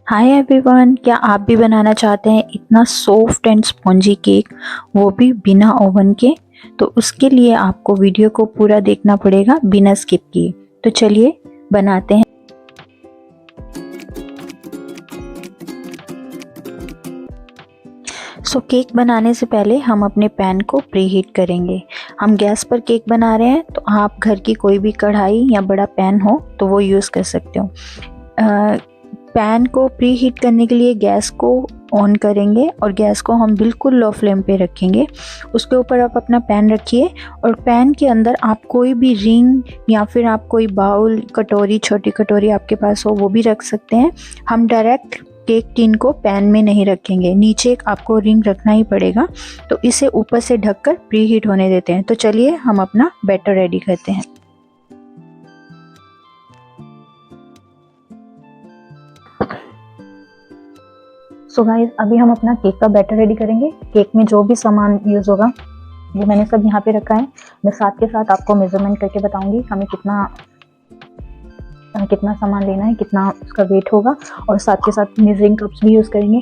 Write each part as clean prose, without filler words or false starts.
Hi everyone, क्या आप भी बनाना चाहते हैं इतना सॉफ्ट एंड स्पॉन्जी केक, वो भी बिना ओवन के? तो उसके लिए आपको वीडियो को पूरा देखना पड़ेगा बिना स्किप किए। तो चलिए बनाते हैं। केक बनाने से पहले हम अपने पैन को प्रीहीट करेंगे। हम गैस पर केक बना रहे हैं, तो आप घर की कोई भी कढ़ाई या बड़ा पैन हो तो वो यूज़ कर सकते हो। पैन को प्री हीट करने के लिए गैस को ऑन करेंगे और गैस को हम बिल्कुल लो फ्लेम पे रखेंगे। उसके ऊपर आप अपना पैन रखिए और पैन के अंदर आप कोई भी रिंग या फिर आप कोई बाउल, कटोरी, छोटी कटोरी आपके पास हो वो भी रख सकते हैं। हम डायरेक्ट केक टिन को पैन में नहीं रखेंगे, नीचे एक आपको रिंग रखना ही पड़ेगा। तो इसे ऊपर से ढककर प्री हीट होने देते हैं। तो चलिए हम अपना बैटर रेडी करते हैं। सो गाइस, अभी हम अपना केक का बैटर रेडी करेंगे। केक में जो भी सामान यूज़ होगा वो मैंने सब यहाँ पे रखा है। मैं साथ के साथ आपको मेजरमेंट करके बताऊंगी हमें कितना सामान लेना है, कितना उसका वेट होगा, और साथ के साथ मेजरिंग कप्स भी यूज़ करेंगे।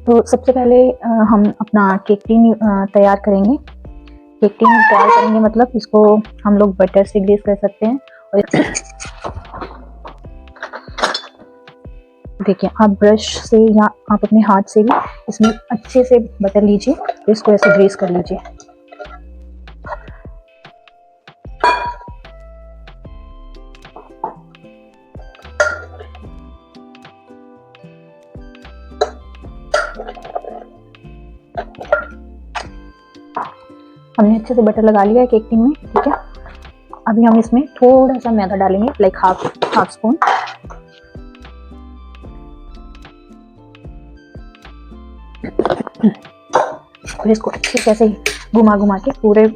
तो सबसे पहले हम अपना केक टिन तैयार करेंगे। केक टिन तैयार करेंगे मतलब इसको हम लोग बटर से ग्रीस कर सकते हैं। और देखिए, आप ब्रश से या आप अपने हाथ से भी इसमें अच्छे से बटर लीजिए, तो इसको ऐसे ग्रीस कर लीजिए। हमने अच्छे से बटर लगा लिया है केक टिन में, ठीक है। अभी हम इसमें थोड़ा सा मैदा डालेंगे, लाइक हाफ स्पून। और इसको अच्छे से ऐसे घुमा के पूरे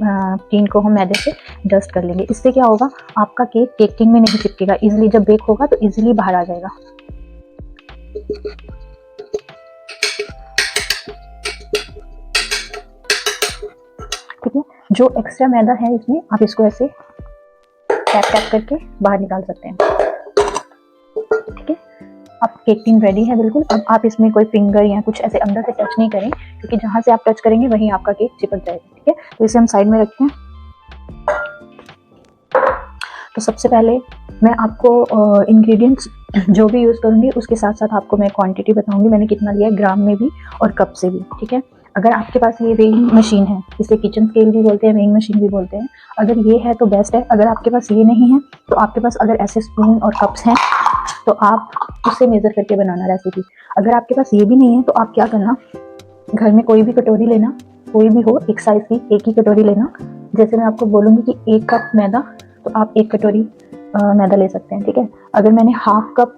टिन को हम मैदे से डस्ट कर लेंगे। इससे क्या होगा, आपका केक टिन में नहीं चिपकेगा, इजीली जब बेक होगा तो इजीली बाहर आ जाएगा। ठीक है, जो एक्स्ट्रा मैदा है इसमें आप इसको ऐसे टैप करके बाहर निकाल सकते हैं। ठीक है, अब केक टिन रेडी है बिल्कुल। अब आप इसमें कोई फिंगर या कुछ ऐसे अंदर से टच नहीं करें, क्योंकि जहां से आप टच करेंगे वहीं आपका केक चिपक जाएगा। ठीक है, तो इसे हम साइड में रखते हैं। तो सबसे पहले मैं आपको इंग्रेडिएंट्स जो भी यूज़ करूँगी उसके साथ साथ आपको मैं क्वांटिटी बताऊँगी, मैंने कितना लिया है, ग्राम में भी और कप से भी। ठीक है, अगर आपके पास ये वेइंग मशीन है, इसे किचन स्केल भी बोलते हैं, वेइंग मशीन भी बोलते हैं, अगर ये है तो बेस्ट है। अगर आपके पास ये नहीं है तो आपके पास अगर ऐसे स्पून और कप्स हैं तो आप उससे मेज़र करके बनाना रेसिपी। अगर आपके पास ये भी नहीं है तो आप क्या करना, घर में कोई भी कटोरी लेना, कोई भी हो, एक साइज़ की एक ही कटोरी लेना। जैसे मैं आपको बोलूँगी कि 1 कप मैदा, तो आप 1 कटोरी मैदा ले सकते हैं। ठीक है, अगर मैंने हाफ कप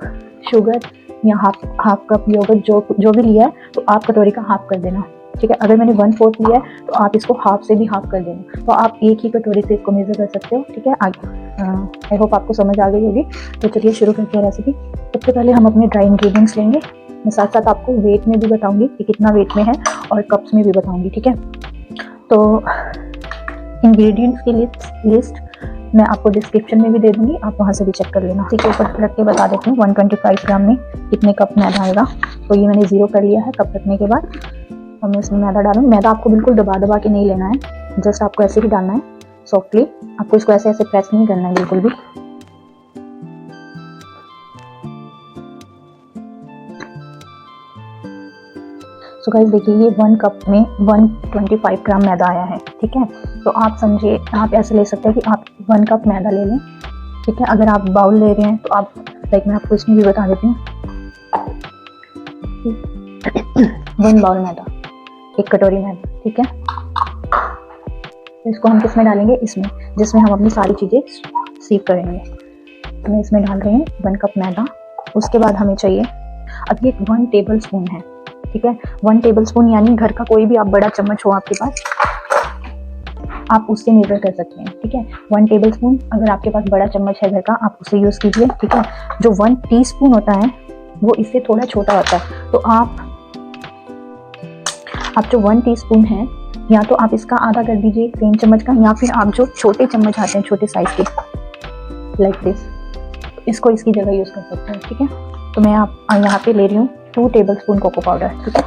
शुगर या हाफ कप योगर्ट जो भी लिया है तो आप कटोरी का हाफ कर देना। ठीक है, अगर मैंने 1/4 लिया है तो आप इसको हाफ से भी हाफ कर देना। तो आप एक ही कटोरी से इसको मेज़र कर सकते हो। ठीक है, आई होप आपको समझ आ गई होगी। तो चलिए शुरू करते हैं रेसिपी। सबसे पहले हम अपने ड्राई इंग्रेडिएंट्स लेंगे। मैं साथ साथ आपको वेट में भी बताऊंगी कि कितना वेट में है, और कप्स में भी बताऊंगी। ठीक है, तो इंग्रेडिएंट्स की लिस्ट मैं आपको डिस्क्रिप्शन में भी दे दूंगी, आप वहाँ से भी चेक कर लेना। ठीक है, ऊपर रख के बता देती हूँ 125 ग्राम में कितने कप मैदा आएगा। तो ये मैंने 0 कर लिया है कप रखने के बाद। और मैं इसमें मैदा डालूंगी। मैदा आपको बिल्कुल दबा के नहीं लेना है, जस्ट आपको ऐसे ही डालना है सॉफ्टली। आपको इसको ऐसे प्रेस नहीं करना है बिल्कुल भी। सो गाइस देखिए, ये 1 कप में 125 ग्राम मैदा आया है। ठीक है, तो आप समझिए, आप ऐसे ले सकते हैं कि आप 1 कप मैदा ले लें। ठीक है, अगर आप बाउल ले रहे हैं तो आप, लाइक मैं आपको इसमें भी बता देती हूँ, 1 बाउल मैदा, 1 कटोरी मैदा। ठीक है, तो इसको हम किस में डालेंगे, इसमें जिसमें हम अपनी सारी चीज़ें सीव करेंगे। तो मैं इसमें डाल रही हूँ 1 कप मैदा। उसके बाद हमें चाहिए, अब ये 1 टेबल स्पून है। ठीक है, 1 टेबल स्पून यानी घर का कोई भी आप बड़ा चम्मच हो आपके पास, आप उससे मेजर कर सकते हैं। ठीक है, 1 टेबल स्पून, अगर आपके पास बड़ा चम्मच है घर का, आप उसे यूज़ कीजिए। ठीक है, जो 1 टीस्पून होता है वो इससे थोड़ा छोटा होता है। तो आप जो 1 टीस्पून है, या तो आप इसका आधा कर दीजिए सेम चम्मच का, या फिर आप जो छोटे चम्मच आते हैं छोटे साइज के, लाइक दिस, इसको इसकी जगह यूज़ कर सकते हैं, ठीक है। तो मैं आप यहाँ पे ले रही हूँ 2 टेबलस्पून कोको पाउडर, ठीक है।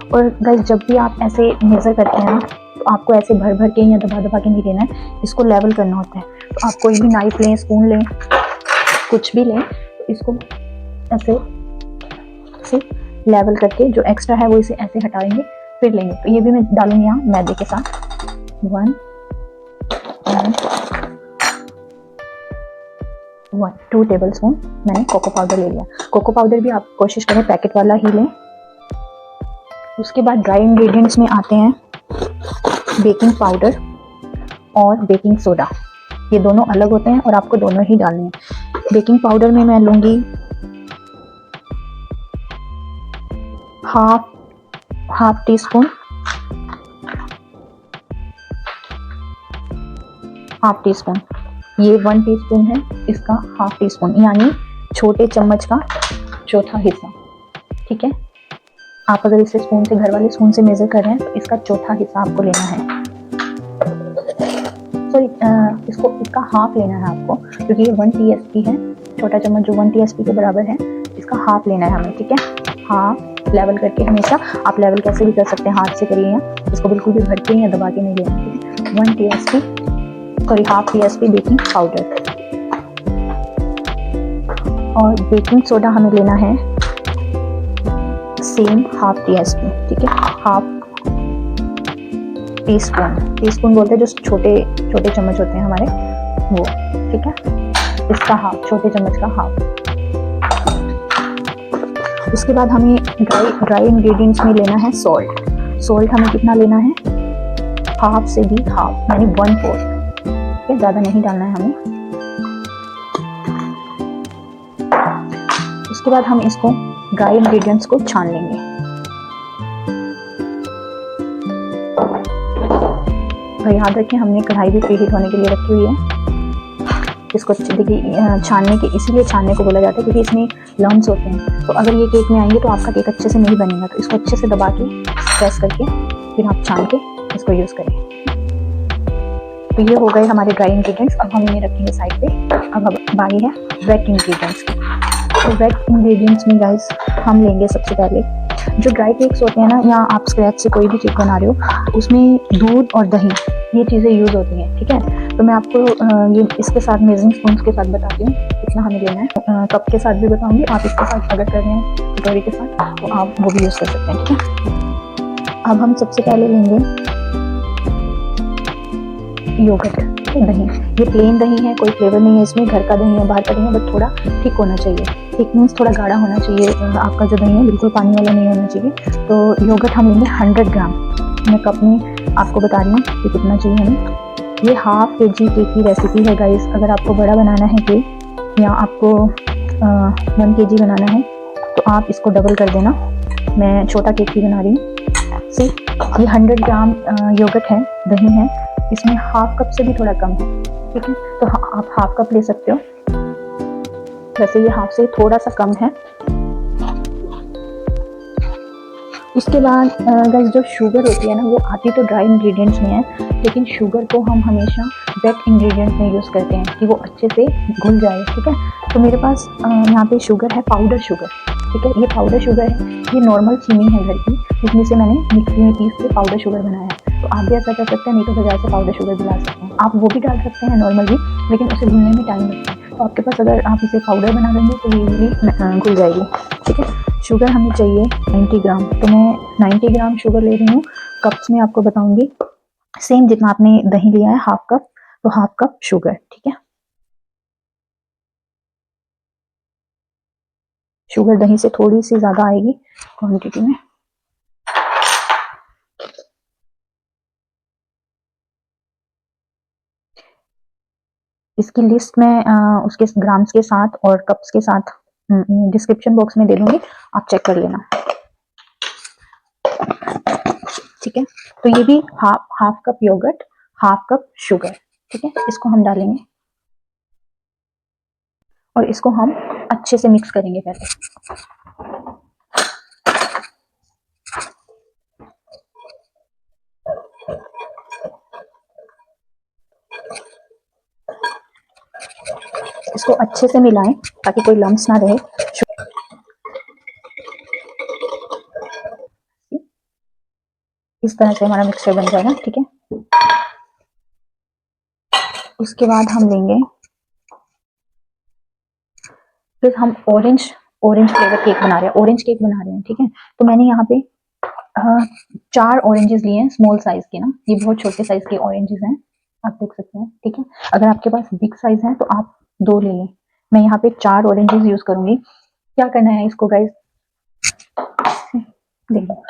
और गाइस जब भी आप ऐसे मेज़र करते हैं ना, तो आपको ऐसे भर भर के या दबा दबा के नहीं लेना है, इसको लेवल करना होता है। तो आप कोई भी नाइफ लें, स्पून लें, कुछ भी लें, तो इसको ऐसे लेवल करके जो एक्स्ट्रा है वो इसे ऐसे हटाएंगे, फिर लेंगे। तो ये भी मैं डालूंगी यहाँ मैदे के साथ 2 टेबलस्पून मैंने कोको पाउडर ले लिया। कोको पाउडर भी आप कोशिश करें पैकेट वाला ही लें। उसके बाद ड्राई इंग्रेडिएंट्स में आते हैं बेकिंग पाउडर और बेकिंग सोडा। ये दोनों अलग होते हैं और आपको दोनों ही डालने हैं। बेकिंग पाउडर में मैं लूँगी हाफ टी स्पून, ये 1 टीस्पून है, इसका हाफ टी स्पून, यानी छोटे चम्मच का चौथा हिस्सा, ठीक है। आप अगर इसे स्पून से, घर वाले स्पून से मेजर कर रहे हैं, तो इसका चौथा हिस्सा आपको लेना है। सॉरी, इसका हाफ लेना है आपको, क्योंकि ये 1 टीएसपी है, छोटा चम्मच जो 1 टीएसपी के बराबर है, इसका हाफ लेना है हमें, ठीक है। हाफ लेवल करके, हमेशा आप लेवल कैसे भी कर सकते हैं, हाथ से करिए, या इसको बिल्कुल भी भर के या दबा के नहीं लेना, ठीक है। 1 TSP, sorry half TSP baking powder. और बेकिंग सोडा हमें लेना है सेम हाफ टीएसपी, ठीक है। हाफ टीस्पून बोलते हैं जो छोटे छोटे चम्मच होते हैं हमारे, वो, ठीक है। इसका हाफ, छोटे चम्मच का हाफ। उसके बाद हमें ड्राई इंग्रेडिएंट्स में लेना है सॉल्ट हमें कितना लेना है, हाफ से भी हाफ, यानी 1/4, ठीक है, ज़्यादा नहीं डालना है हमें। उसके बाद हम इसको ड्राई इंग्रेडिएंट्स को छान लेंगे। और याद रखें हमने कढ़ाई भी प्रीहीट होने के लिए रखी हुई है। इसको देखिए छानने के, इसीलिए छानने को बोला जाता है क्योंकि इसमें लम्स होते हैं, तो अगर ये केक में आएंगे तो आपका केक अच्छे से नहीं बनेगा। तो इसको अच्छे से दबा के, प्रेस करके, फिर आप छान के इसको यूज़ करें। तो ये हो गए हमारे ड्राई इंग्रेडिएंट्स। अब हम इन्हें रखेंगे साइड पे। अब बारी है वेट इंग्रेडिएंट्स की। तो वेट इंग्रेडिएंट्स में गाइस हम लेंगे सबसे पहले जो ड्राई केक्स होते हैं ना, या आप स्क्रैच से कोई भी केक बना रहे हो, तो उसमें दूध और दही, ये चीज़ें यूज़ होती हैं, ठीक है। तो मैं आपको ये इसके साथ मेजरिंग स्पून के साथ बताती हूँ कितना हमें लेना है। कप के साथ भी बताऊँगी, आप इसके साथ अगर कर रहे हैं कटोरी के साथ, तो आप वो भी यूज़ कर सकते हैं, ठीक है। अब हम सबसे पहले लेंगे योगर्ट, दही। ये प्लेन दही है, कोई फ्लेवर नहीं है इसमें, घर का दही है, बाहर का दही है, बट थोड़ा थिक होना चाहिए। थिक मीन्स थोड़ा गाढ़ा होना चाहिए आपका जो दही है, बिल्कुल पानी वाला नहीं होना चाहिए। तो योगर्ट हम लेंगे 100 ग्राम। मैं कप में आपको बता रही हूँ कि कितना चाहिए हमें। ये हाफ kg केक की रेसिपी है गाइस। अगर आपको बड़ा बनाना है केक, या आपको 1 kg बनाना है, तो आप इसको डबल कर देना। मैं छोटा केक ही बना रही हूँ। सी, ये 100 ग्राम योगर्ट है, दही है, इसमें हाफ कप से भी थोड़ा कम है, ठीक है। तो आप हाफ कप ले सकते हो, वैसे ये हाफ से थोड़ा सा कम है। उसके बाद गाइस जो शुगर होती है ना, वो आती तो ड्राई इंग्रेडिएंट्स में है, लेकिन शुगर को हम हमेशा वेट इंग्रेडिएंट में यूज़ करते हैं कि वो अच्छे से घुल जाए, ठीक है। तो मेरे पास यहाँ पे शुगर है, पाउडर शुगर, ठीक है। ये पाउडर शुगर है, ये नॉर्मल चीनी है घर की, जिसमें से मैंने मिक्सी में पीस के पाउडर शुगर बनाया है। तो आप भी ऐसा कर सकते हैं, नहीं तो बाजार से पाउडर शुगर भी ला सकते हैं। आप वो भी डाल सकते हैं नॉर्मल भी, लेकिन उसे घुलने में टाइम लगता है। तो आपके पास अगर आप इसे पाउडर बना लेंगे तो ये इजीली घुल जाएगी, ठीक है। शुगर हमें चाहिए 90 ग्राम, तो मैं 90 ग्राम शुगर ले रही हूँ। कप्स में आपको बताऊंगी, सेम जितना आपने दही लिया है हाफ कप, तो हाफ कप शुगर, ठीक है। शुगर दही से थोड़ी सी ज़्यादा आएगी क्वांटिटी में। इसकी लिस्ट मैं उसके ग्राम्स के साथ और कप्स के साथ डिस्क्रिप्शन बॉक्स में दे दूंगी, आप चेक कर लेना, ठीक है। तो ये भी half cup yoghurt, half cup sugar, ठीक है। इसको हम डालेंगे और इसको हम अच्छे से मिक्स करेंगे पहले। इसको अच्छे से मिलाएं ताकि कोई लम्स ना रहे। इस तरह से हमारा मिक्सचर बन जाएगा, ठीक है। उसके बाद हम लेंगे, फिर हम ऑरेंज फ्लेवर केक बना रहे हैं, ऑरेंज केक बना रहे हैं, ठीक है। तो मैंने यहाँ पे 4 ऑरेंजेस लिए हैं, स्मॉल साइज के ना, ये बहुत छोटे साइज के ऑरेंजेस हैं, आप देख सकते हैं, ठीक है। अगर आपके पास बिग साइज है तो आप 2 ले लें। मैं यहाँ पे 4 ऑरेंजेस यूज करूंगी। क्या करना है इसको गाइस, देखो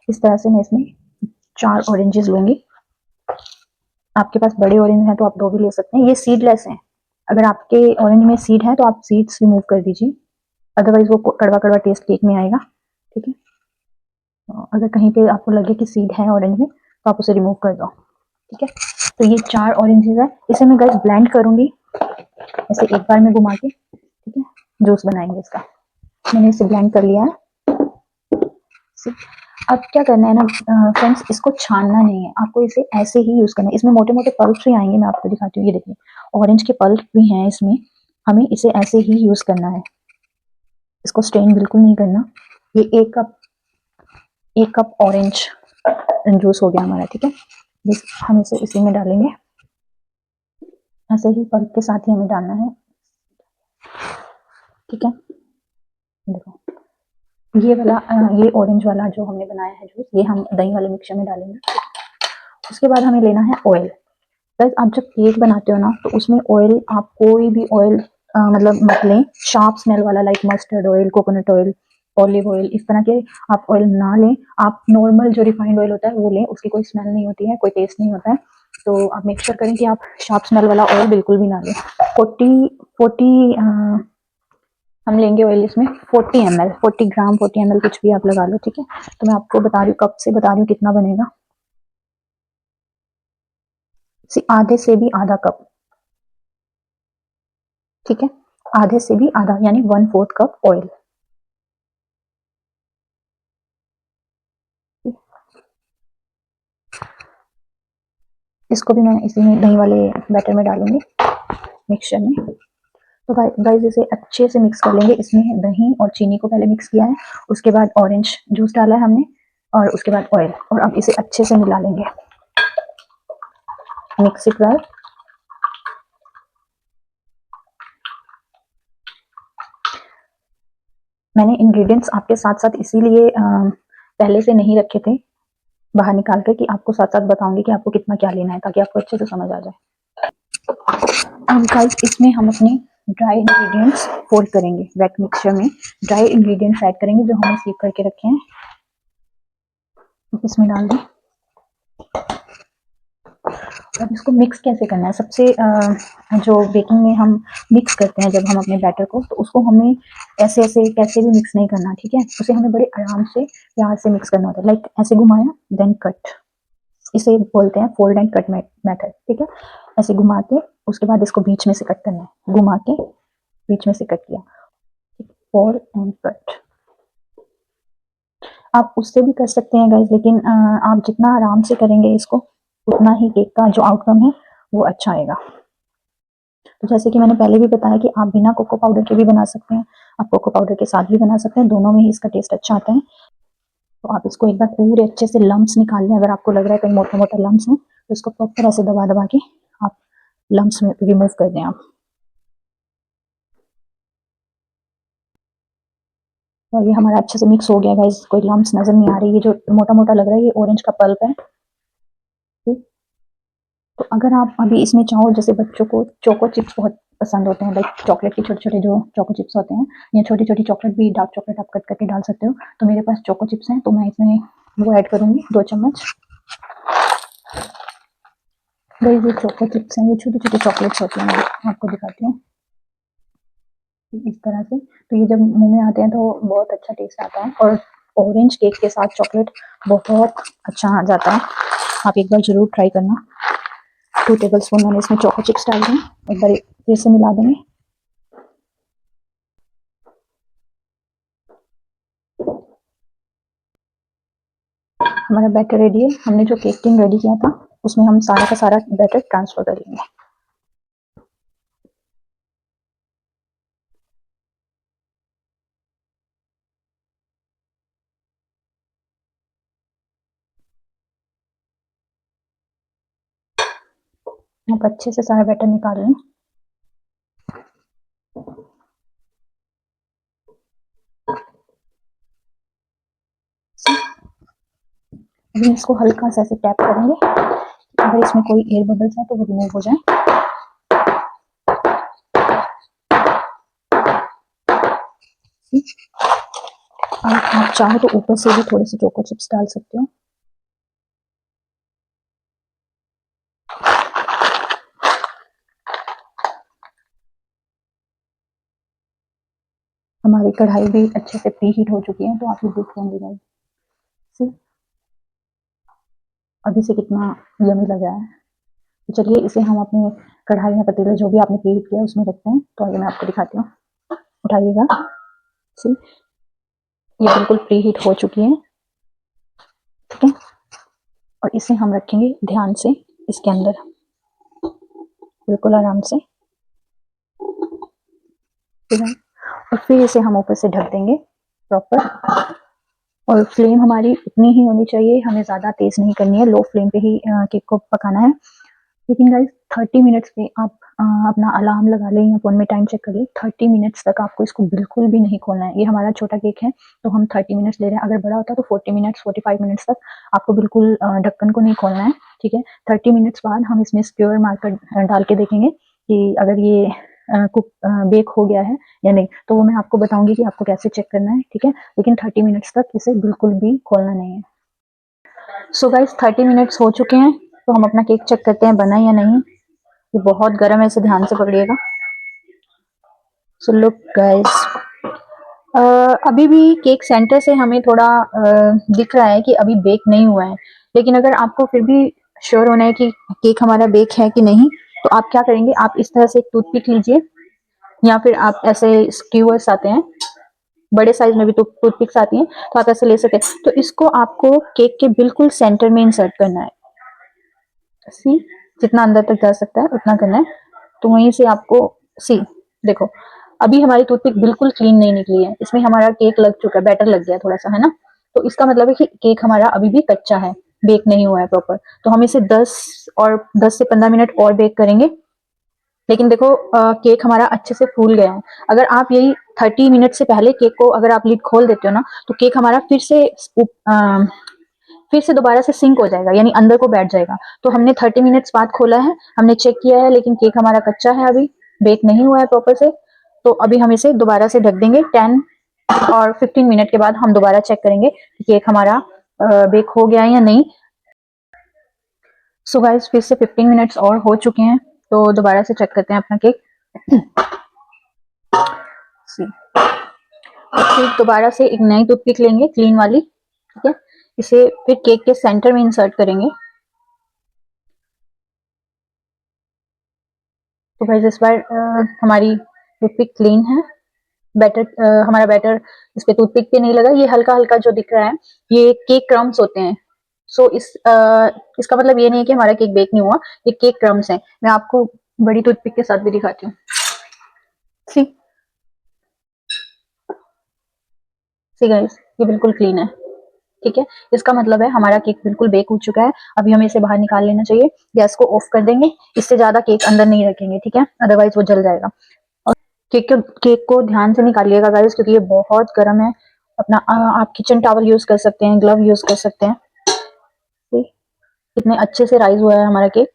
इस तरह से मैं इसमें 4 ऑरेंजेस लूंगी। आपके पास बड़े ऑरेंज हैं तो आप 2 भी ले सकते हैं, ये सीडलेस हैं। अगर आपके ऑरेंज में सीड है तो आप सीड्स रिमूव कर दीजिए, अदरवाइज वो कड़वा कड़वा टेस्ट केक में आएगा, ठीक है। अगर कहीं पे आपको लगे कि सीड है ऑरेंज में तो आप उसे रिमूव कर दो, ठीक है। तो ये 4 ऑरेंजेस है, इसे मैं गाइस ब्लेंड करूंगी ऐसे एक बार में घुमा के, ठीक है। जूस बनाएंगे इसका, मैंने इसे ब्लेंड कर लिया है। अब क्या करना है ना फ्रेंड्स, इसको छानना नहीं है, आपको इसे ऐसे ही यूज करना है। इसमें मोटे मोटे पल्प भी आएंगे, मैं आपको दिखाती हूँ, ये देखिए ऑरेंज के पल्प भी हैं इसमें। हमें इसे ऐसे ही यूज करना है, इसको स्ट्रेन बिल्कुल नहीं करना। ये 1 कप ऑरेंज जूस हो गया हमारा, ठीक है। हम इसे इसी में डालेंगे, ऐसे ही पल्प के साथ ही हमें डालना है, ठीक है। देखो ये वाला ये ऑरेंज वाला जो हमने बनाया है जूस, ये हम दही वाले मिक्सचर में डालेंगे। उसके बाद हमें लेना है ऑयल। बस आप जब केक बनाते हो ना तो उसमें ऑयल, आप कोई भी ऑयल मतलब मत लें शार्प स्मेल वाला, like mustard oil, coconut oil, olive oil, इस तरह के आप ऑयल ना लें। आप नॉर्मल जो रिफाइंड ऑयल होता है वो लें, उसकी कोई स्मेल नहीं होती है, कोई टेस्ट नहीं होता है। तो आप मेक श्योर करें कि आप शार्प स्मेल वाला ऑयल बिल्कुल भी ना लें। 40 हम लेंगे ऑयल इसमें 40 ml, 40 ग्राम, 40 ml कुछ भी आप लगा लो, ठीक है। तो मैं आपको बता रही हूँ, कप से बता रही हूँ कितना बनेगा, आधे से भी आधा कप, ठीक है। आधे से भी आधा यानी 1/4 कप ऑयल। इसको भी मैं इसी में दही वाले बैटर में डालूंगी, मिक्सचर में। तो गाइस इसे अच्छे से मिक्स कर लेंगे। इसमें दही और चीनी को पहले मिक्स किया है, उसके बाद ऑरेंज जूस डाला है हमने, और उसके बाद ऑयल, और अब इसे अच्छे से मिला लेंगे, मिक्स इट वेल। मैंने इंग्रेडिएंट्स आपके साथ साथ इसीलिए पहले से नहीं रखे थे बाहर निकाल कर, कि आपको साथ साथ बताऊंगी कि आपको कितना क्या लेना है, ताकि आपको अच्छे से समझ आ जाए। अब गाइस इसमें हम अपने ड्राई इंग्रेडिएंट्स फोल्ड करेंगे, वेट मिक्सचर में ड्राई इंग्रेडिएंट्स ऐड करेंगे जो हमने सीव करके रखे हैं, इसमें डाल दें। अब इसको मिक्स कैसे करना है, सबसे जो बेकिंग में हम मिक्स करते हैं जब हम अपने बैटर को, तो उसको हमें ऐसे ऐसे कैसे भी मिक्स नहीं करना, ठीक है। उसे हमें बड़े आराम से प्यार से मिक्स करना होता है, लाइक ऐसे घुमाया देन कट, इसे बोलते हैं फोल्ड एंड कट मेथड, ठीक है। ऐसे घुमा के उसके बाद इसको बीच में से कट करना है, घुमा के बीच में से कट किया, फोल्ड एंड कट। आप उससे भी कर सकते हैं गाइस, लेकिन आप जितना आराम से करेंगे इसको, उतना ही केक का जो आउटकम है वो अच्छा आएगा। तो जैसे कि मैंने पहले भी बताया कि आप बिना कोको पाउडर के भी बना सकते हैं, आप कोको पाउडर के साथ भी बना सकते हैं, दोनों में ही इसका टेस्ट अच्छा आता है। तो आप इसको एक बार पूरे अच्छे से लम्स निकाल लें, अगर आपको लग रहा है कहीं मोटा मोटा लम्स है तो इसको प्रॉपर ऐसे दबा दबा के आप लम्स में रिमूव कर दें आप। और ये हमारा अच्छे से मिक्स हो गया गाइस, कोई लम्स नजर नहीं आ रही, ये जो मोटा मोटा लग रहा है ये ऑरेंज का पल्प है, ठीक। तो अगर आप अभी इसमें चाहो, जैसे बच्चों को चोको चिप्स बहुत पसंद होते हैं, लाइक चॉकलेट के छोटे छोटे जो चोको चिप्स होते हैं, या छोटी छोटी चॉकलेट भी, डार्क चॉकलेट आप कट करके डाल सकते हो। तो मेरे पास चोको चिप्स हैं तो मैं इसमें वो ऐड करूंगी 2 चम्मच। गाइस ये चोको चिप्स हैं, ये छोटी छोटी चॉकलेट्स होती हैं, मैं आपको दिखाती हूँ इस तरह से। तो ये जब मुंह में आते हैं तो बहुत अच्छा टेस्ट आता है, और ऑरेंज केक के साथ चॉकलेट बहुत अच्छा आ जाता है, आप एक बार जरूर ट्राई करना। 2 टेबल स्पून मैंने इसमें चोको चिप्स डाल दें, एक बार फिर से मिला देंगे। हमारा बैटर रेडी है, हमने जो केक टिन रेडी किया था उसमें हम सारा का सारा बैटर ट्रांसफर करेंगे। आप अच्छे से सारा बैटर निकाल लें। अभी इसको हल्का सा ऐसे टैप करेंगे, अगर इसमें कोई एयर बबल्स है तो वो रिमूव हो जाए। और आप चाहो तो ऊपर से भी थोड़े से चोको चिप्स डाल सकते हो। हमारी कढ़ाई भी अच्छे से प्री हीट हो चुकी है, तो आप ये देख लेंगे गाइस, अभी से कितना यमी लग रहा है। तो चलिए इसे हम अपने कढ़ाई या पतीले जो भी आपने प्री हीट किया उसमें रखते हैं। तो आगे मैं आपको दिखाती हूँ, उठाइएगा। सी, ये बिल्कुल प्री हीट हो चुकी है, ठीक है। और इसे हम रखेंगे ध्यान से इसके अंदर, बिल्कुल आराम से, ठीक है। और फिर इसे हम ऊपर से ढक देंगे प्रॉपर। और फ्लेम हमारी उतनी ही होनी चाहिए, हमें ज़्यादा तेज़ नहीं करनी है, लो फ्लेम पे ही केक को पकाना है। लेकिन गाइस 30 मिनट्स पे आप अपना अलार्म लगा लें या फ़ोन में टाइम चेक कर लें, 30 मिनट्स तक आपको इसको बिल्कुल भी नहीं खोलना है। ये हमारा छोटा केक है तो हम 30 मिनट्स ले रहे हैं, अगर बड़ा होता तो 40 मिनट्स 45 मिनट्स तक आपको बिल्कुल ढक्कन को नहीं खोलना है, ठीक है। 30 मिनट्स बाद हम इसमें स्क्योर मार्कर डाल के देखेंगे कि अगर ये कुक बेक हो गया है या नहीं, तो वो मैं आपको बताऊंगी कि आपको कैसे चेक करना है, ठीक है। लेकिन 30 मिनट्स तक इसे बिल्कुल भी खोलना नहीं है। सो गाइस 30 मिनट्स हो चुके हैं, तो हम अपना केक चेक करते हैं बना या नहीं। ये बहुत गर्म है, इसे ध्यान से पकड़िएगा। सो लुक गाइस, अभी भी केक सेंटर से हमें थोड़ा दिख रहा है कि अभी बेक नहीं हुआ है। लेकिन अगर आपको फिर भी श्योर होना है कि केक हमारा बेक है कि नहीं, तो आप क्या करेंगे, आप इस तरह से एक टूथपिक लीजिए, या फिर आप ऐसे स्क्यूअर्स आते हैं, बड़े साइज में भी टूथपिक्स आती हैं, तो आप ऐसे ले सकते हैं। तो इसको आपको केक के बिल्कुल सेंटर में इंसर्ट करना है। सी, जितना अंदर तक जा सकता है उतना करना है। तो वहीं से आपको, सी देखो, अभी हमारी टूथपिक बिल्कुल क्लीन नहीं निकली है, इसमें हमारा केक लग चुका है, बैटर लग गया थोड़ा सा, है ना। तो इसका मतलब है कि केक हमारा अभी भी कच्चा है, बेक नहीं हुआ है प्रॉपर। तो हम इसे 10 से 15 मिनट और बेक करेंगे। लेकिन देखो केक हमारा अच्छे से फूल गया है। अगर आप यही 30 मिनट से पहले केक को अगर आप लिड खोल देते हो ना, तो केक हमारा फिर से दोबारा से सिंक हो जाएगा, यानी अंदर को बैठ जाएगा। तो हमने 30 मिनट्स बाद खोला है, हमने चेक किया है, लेकिन केक हमारा कच्चा है, अभी बेक नहीं हुआ है प्रॉपर से। तो अभी हम इसे दोबारा से ढक देंगे। 10 और 15 मिनट के बाद हम दोबारा चेक करेंगे कि केक हमारा बेक हो गया है या नहीं। सो गाइस फिर से 15 मिनट्स और हो चुके हैं, तो दोबारा से चेक करते हैं अपना केक। फिर दोबारा से एक नई टूथपिक लेंगे, क्लीन वाली, ठीक है। इसे फिर केक के सेंटर में इंसर्ट करेंगे। तो गाइस इस बार हमारी टूथपिक क्लीन है, हमारा बैटर इस पे टूथपिक पे नहीं लगा। ये हल्का हल्का जो दिख रहा है, ये केक क्रम्स होते हैं। सो इसका मतलब ये नहीं है कि हमारा केक बेक नहीं हुआ, ये केक क्रम्स है। मैं आपको बड़ी टूथपिक के साथ भी दिखाती हूँ। सी सी गाइस, ये बिल्कुल क्लीन है, ठीक है। इसका मतलब है हमारा केक बिल्कुल बेक हो चुका है। अभी हमें इसे बाहर निकाल लेना चाहिए। गैस को ऑफ कर देंगे, इससे ज्यादा केक अंदर नहीं रखेंगे, ठीक है, अदरवाइज वो जल जाएगा। और केक को ध्यान से निकालिएगा गाइस, क्योंकि ये बहुत गर्म है। अपना आप किचन टॉवल यूज कर सकते हैं, ग्लव यूज कर सकते हैं। कितने अच्छे से राइज हुआ है हमारा केक।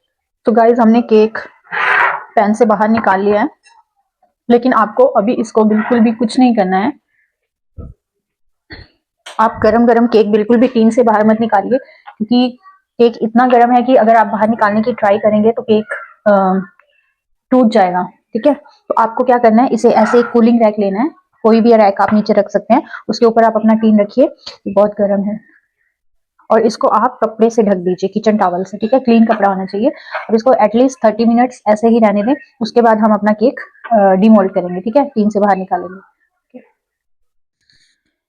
तो गाइस हमने केक पैन से बाहर निकाल लिया है, लेकिन आपको अभी इसको बिल्कुल भी कुछ नहीं करना है। आप गरम गरम केक बिल्कुल भी टीन से बाहर मत निकालिए, क्योंकि केक इतना गर्म है कि अगर आप बाहर निकालने की ट्राई करेंगे तो केक टूट जाएगा, ठीक है। तो आपको क्या करना है, इसे ऐसे एक कूलिंग रैक लेना है, कोई भी रैक आप नीचे रख सकते हैं, उसके ऊपर आप अपना टीन रखिए। बहुत गर्म है, और इसको आप कपड़े से ढक दीजिए, किचन टॉवल से, ठीक है, क्लीन कपड़ा होना चाहिए। अब इसको एटलीस्ट 30 मिनट्स ऐसे ही रहने दें, उसके बाद हम अपना केक डिमोल्ड करेंगे, ठीक है, टीन से बाहर निकालेंगे।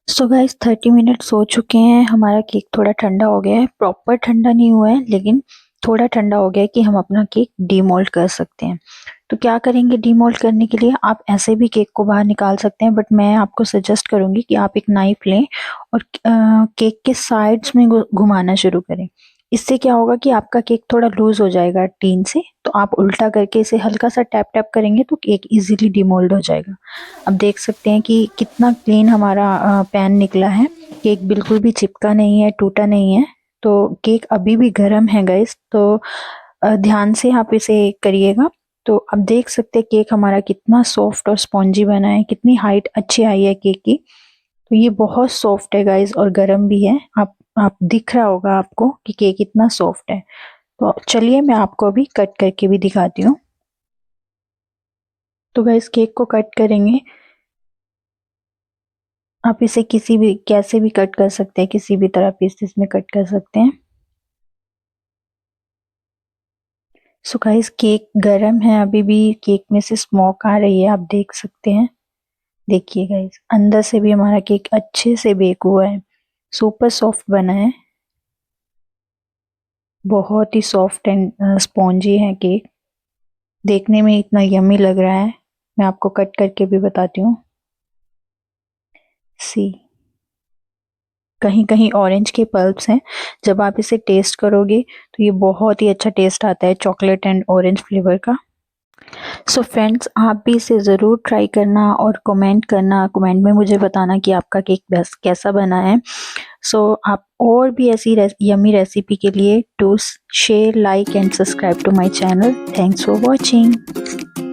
सो गाइस 30 मिनट्स हो चुके हैं, हमारा केक थोड़ा ठंडा हो गया है, प्रॉपर ठंडा नहीं हुआ है, लेकिन थोड़ा ठंडा हो गया है कि हम अपना केक डीमोल्ड कर सकते हैं। तो क्या करेंगे डीमोल्ड करने के लिए, आप ऐसे भी केक को बाहर निकाल सकते हैं, बट मैं आपको सजेस्ट करूंगी कि आप एक नाइफ लें और केक के साइड्स में घुमाना शुरू करें। इससे क्या होगा कि आपका केक थोड़ा लूज हो जाएगा टीन से, तो आप उल्टा करके इसे हल्का सा टैप टैप करेंगे तो केक इजीली डिमोल्ड हो जाएगा। अब देख सकते हैं कि कितना क्लीन हमारा पैन निकला है। केक बिल्कुल भी चिपका नहीं है, टूटा नहीं है। तो केक अभी भी गर्म है गाइस, तो ध्यान से आप इसे करिएगा। तो अब देख सकते हैं केक हमारा कितना सॉफ्ट और स्पॉन्जी बना है, कितनी हाइट अच्छी आई है केक की। तो ये बहुत सॉफ्ट है गाइस और गर्म भी है। आप दिख रहा होगा आपको कि केक इतना सॉफ्ट है। तो चलिए मैं आपको अभी कट करके भी दिखाती हूँ। तो गाइस केक को कट करेंगे। आप इसे किसी भी कैसे भी कट कर सकते हैं, किसी भी तरह पीसेस में कट कर सकते हैं। सो गाइस केक गरम है, अभी भी केक में से स्मोक आ रही है, आप देख सकते हैं। देखिए गाइस अंदर से भी हमारा केक अच्छे से बेक हुआ है, सुपर सॉफ्ट बना है, बहुत ही सॉफ्ट एंड स्पॉन्जी है केक। देखने में इतना यम्मी लग रहा है। मैं आपको कट करके भी बताती हूँ। सी कहीं कहीं ऑरेंज के पल्प्स हैं। जब आप इसे टेस्ट करोगे तो ये बहुत ही अच्छा टेस्ट आता है चॉकलेट एंड ऑरेंज फ्लेवर का। सो फ्रेंड्स आप भी इसे ज़रूर ट्राई करना और कमेंट करना, कमेंट में मुझे बताना कि आपका केक बेस्ट कैसा बना है। सो आप और भी ऐसी यम्मी रेसिपी के लिए do share, like and subscribe to my channel. Thanks for watching.